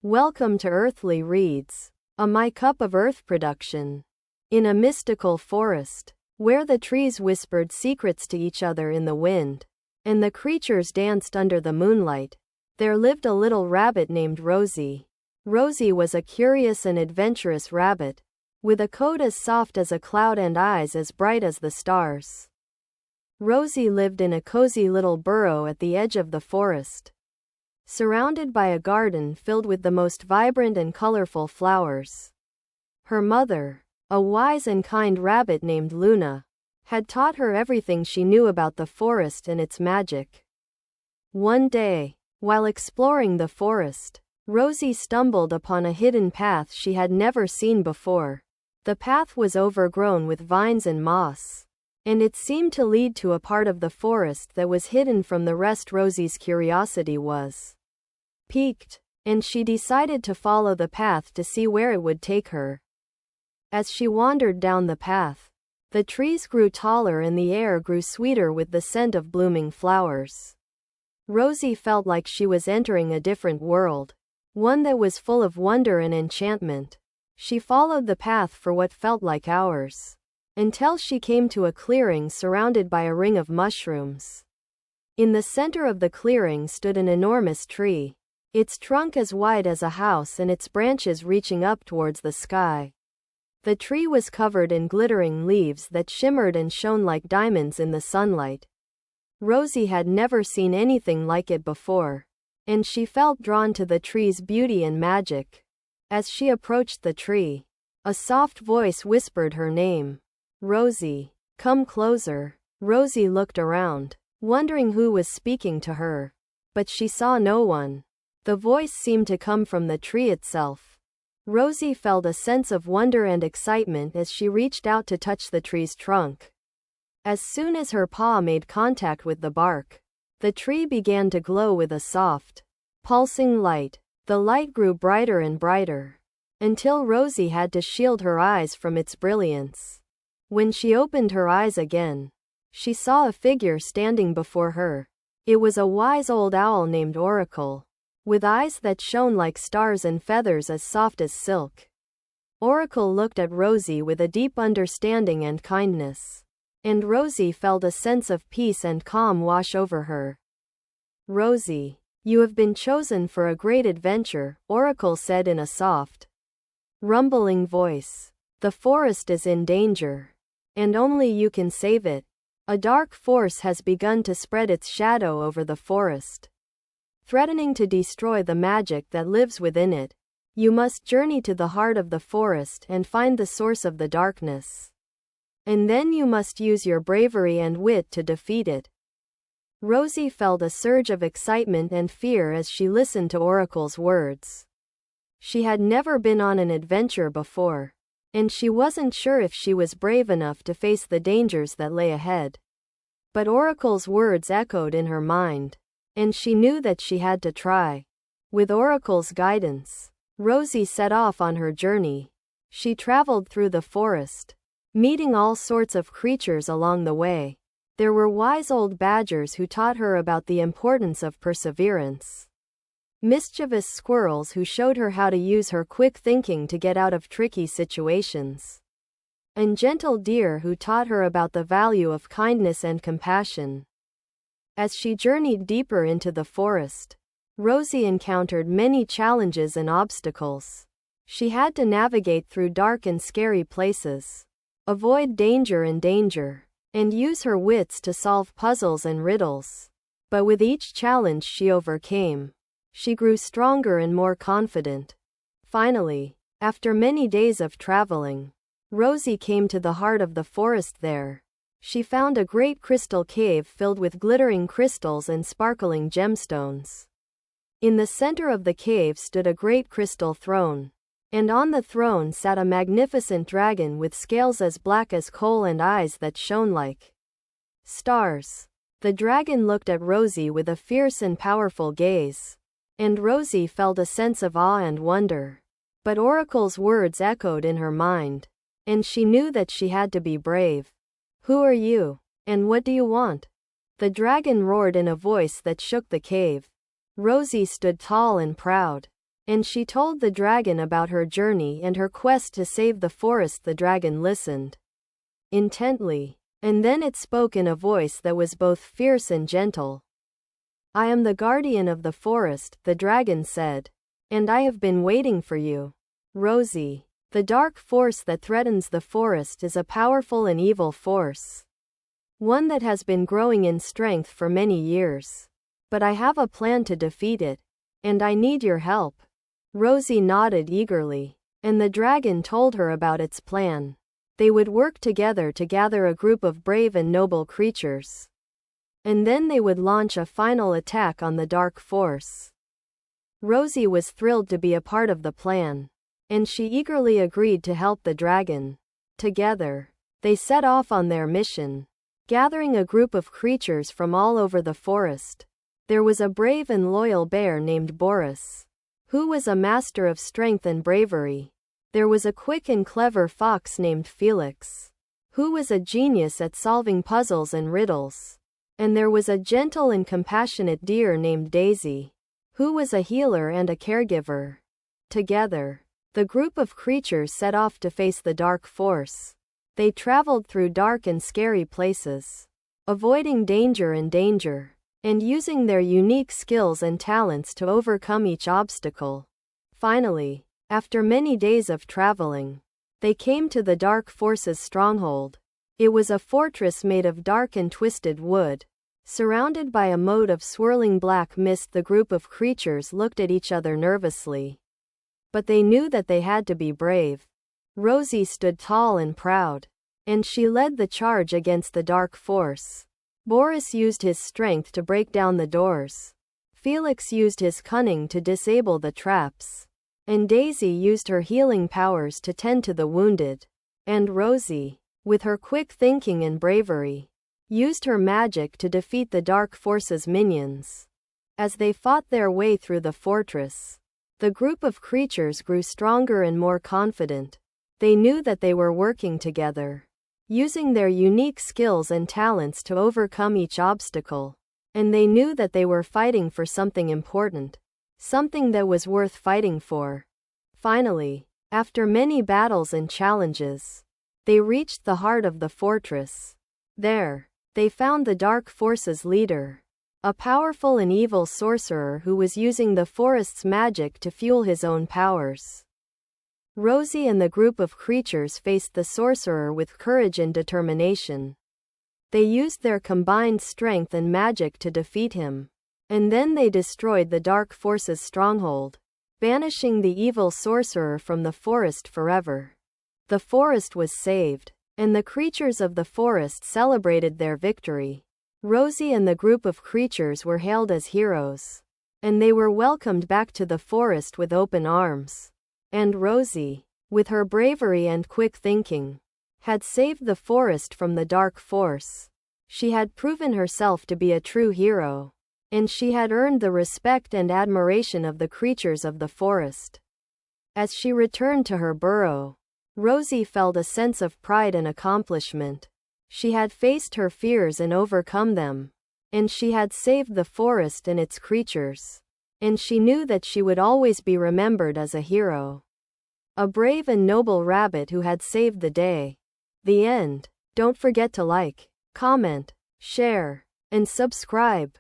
Welcome to Earthly Reads, a My Cup of Earth production. In a mystical forest, where the trees whispered secrets to each other in the wind, and the creatures danced under the moonlight, there lived a little rabbit named Rosie. Rosie was a curious and adventurous rabbit, with a coat as soft as a cloud and eyes as bright as the stars. Rosie lived in a cozy little burrow at the edge of the forest, surrounded by a garden filled with the most vibrant and colorful flowers. Her mother, a wise and kind rabbit named Luna, had taught her everything she knew about the forest and its magic. One day, while exploring the forest, Rosie stumbled upon a hidden path she had never seen before. The path was overgrown with vines and moss, and it seemed to lead to a part of the forest that was hidden from the rest. Rosie's curiosity was piqued, and she decided to follow the path to see where it would take her. As she wandered down the path, the trees grew taller and the air grew sweeter with the scent of blooming flowers. Rosie felt like she was entering a different world, one that was full of wonder and enchantment. She followed the path for what felt like hours, until she came to a clearing surrounded by a ring of mushrooms. In the center of the clearing stood an enormous tree, its trunk as wide as a house and its branches reaching up towards the sky. The tree was covered in glittering leaves that shimmered and shone like diamonds in the sunlight. Rosie had never seen anything like it before, and she felt drawn to the tree's beauty and magic. As she approached the tree, a soft voice whispered her name. Rosie, come closer. Rosie looked around, wondering who was speaking to her, but she saw no one. The voice seemed to come from the tree itself. Rosie felt a sense of wonder and excitement as she reached out to touch the tree's trunk. As soon as her paw made contact with the bark, the tree began to glow with a soft, pulsing light. The light grew brighter and brighter, until Rosie had to shield her eyes from its brilliance. When she opened her eyes again, she saw a figure standing before her. It was a wise old owl named Oracle, with eyes that shone like stars and feathers as soft as silk. Oracle looked at Rosie with a deep understanding and kindness, and Rosie felt a sense of peace and calm wash over her. Rosie, you have been chosen for a great adventure, Oracle said in a soft, rumbling voice. The forest is in danger, and only you can save it. A dark force has begun to spread its shadow over the forest, threatening to destroy the magic that lives within it. You must journey to the heart of the forest and find the source of the darkness. And then you must use your bravery and wit to defeat it. Rosie felt a surge of excitement and fear as she listened to Oracle's words. She had never been on an adventure before, and she wasn't sure if she was brave enough to face the dangers that lay ahead. But Oracle's words echoed in her mind, and she knew that she had to try. With Oracle's guidance, Rosie set off on her journey. She traveled through the forest, meeting all sorts of creatures along the way. There were wise old badgers who taught her about the importance of perseverance, mischievous squirrels who showed her how to use her quick thinking to get out of tricky situations, and gentle deer who taught her about the value of kindness and compassion. As she journeyed deeper into the forest, Rosie encountered many challenges and obstacles. She had to navigate through dark and scary places, avoid danger, and use her wits to solve puzzles and riddles. But with each challenge she overcame, she grew stronger and more confident. Finally, after many days of traveling, Rosie came to the heart of the forest. There, she found a great crystal cave filled with glittering crystals and sparkling gemstones. In the center of the cave stood a great crystal throne, and on the throne sat a magnificent dragon with scales as black as coal and eyes that shone like stars. The dragon looked at Rosie with a fierce and powerful gaze, and Rosie felt a sense of awe and wonder. But Oracle's words echoed in her mind, and she knew that she had to be brave. Who are you? And what do you want? The dragon roared in a voice that shook the cave. Rosie stood tall and proud, and she told the dragon about her journey and her quest to save the forest. The dragon listened intently, and then it spoke in a voice that was both fierce and gentle. "I am the guardian of the forest," the dragon said, "and I have been waiting for you." Rosie, the dark force that threatens the forest is a powerful and evil force, one that has been growing in strength for many years. But I have a plan to defeat it, and I need your help. Rosie nodded eagerly, and the dragon told her about its plan. They would work together to gather a group of brave and noble creatures, and then they would launch a final attack on the dark force. Rosie was thrilled to be a part of the plan, and she eagerly agreed to help the dragon. Together, they set off on their mission, gathering a group of creatures from all over the forest. There was a brave and loyal bear named Boris, who was a master of strength and bravery. There was a quick and clever fox named Felix, who was a genius at solving puzzles and riddles. And there was a gentle and compassionate deer named Daisy, who was a healer and a caregiver. Together, the group of creatures set off to face the dark force. They traveled through dark and scary places, avoiding danger and using their unique skills and talents to overcome each obstacle. Finally, after many days of traveling, they came to the dark force's stronghold. It was a fortress made of dark and twisted wood, surrounded by a moat of swirling black mist. The group of creatures looked at each other nervously, but they knew that they had to be brave. Rosie stood tall and proud, and she led the charge against the dark force. Boris used his strength to break down the doors. Felix used his cunning to disable the traps, and Daisy used her healing powers to tend to the wounded. And Rosie, with her quick thinking and bravery, used her magic to defeat the dark force's minions. As they fought their way through the fortress, the group of creatures grew stronger and more confident. They knew that they were working together, using their unique skills and talents to overcome each obstacle. And they knew that they were fighting for something important, something that was worth fighting for. Finally, after many battles and challenges, they reached the heart of the fortress. There, they found the dark force's leader, a powerful and evil sorcerer who was using the forest's magic to fuel his own powers. Rosie and the group of creatures faced the sorcerer with courage and determination. They used their combined strength and magic to defeat him, and then they destroyed the dark force's stronghold, banishing the evil sorcerer from the forest forever. The forest was saved, and the creatures of the forest celebrated their victory. Rosie and the group of creatures were hailed as heroes, and they were welcomed back to the forest with open arms. And Rosie, with her bravery and quick thinking, had saved the forest from the dark force. She had proven herself to be a true hero, and she had earned the respect and admiration of the creatures of the forest. As she returned to her burrow, Rosie felt a sense of pride and accomplishment. She had faced her fears and overcome them, and she had saved the forest and its creatures. And she knew that she would always be remembered as a hero, a brave and noble rabbit who had saved the day. The end. Don't forget to like, comment, share, and subscribe.